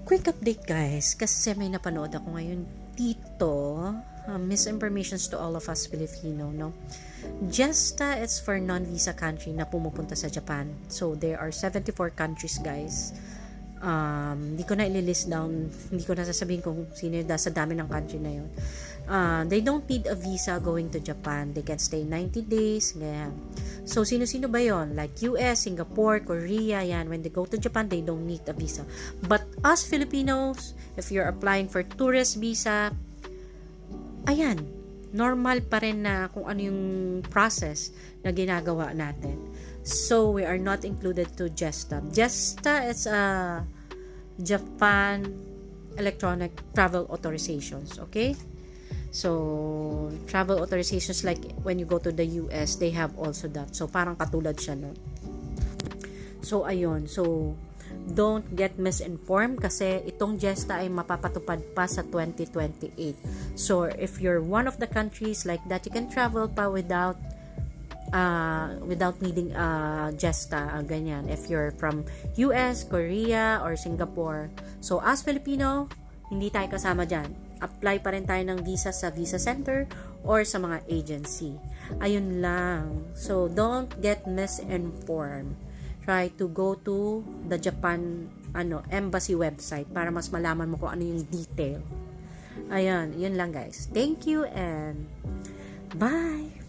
Quick update guys, kasi may napanood ako ngayon dito, misinformations to all of us Filipino, no? JESTA is for non-visa country na pumupunta sa Japan. So, there are 74 countries guys. Hindi ko na ililist down, hindi ko na sasabihin kung sino yung sa dami ng country na yun. They don't need a visa going to Japan. They can stay 90 days, ganyan. So, sino-sino ba yon? Like US, Singapore, Korea, yan. When they go to Japan, they don't need a visa. But us Filipinos, if you're applying for tourist visa, ayan, normal pa rin na kung ano yung process na ginagawa natin. So, we are not included to JESTA. JESTA is a Japan Electronic Travel Authorizations, okay? So, travel authorizations like when you go to the US, they have also that. So, parang katulad siya nun. So, ayun. So, don't get misinformed kasi itong JESTA ay mapapatupad pa sa 2028. So, if you're one of the countries like that, you can travel pa without needing JESTA, ganyan. If you're from US, Korea, or Singapore. So, as Filipino, hindi tayo kasama dyan. Apply pa rin tayo ng visa sa visa center or sa mga agency. Ayun lang. So, don't get misinformed. Try to go to the Japan embassy website para mas malaman mo kung ano yung detail. Ayun, yun lang guys. Thank you and bye!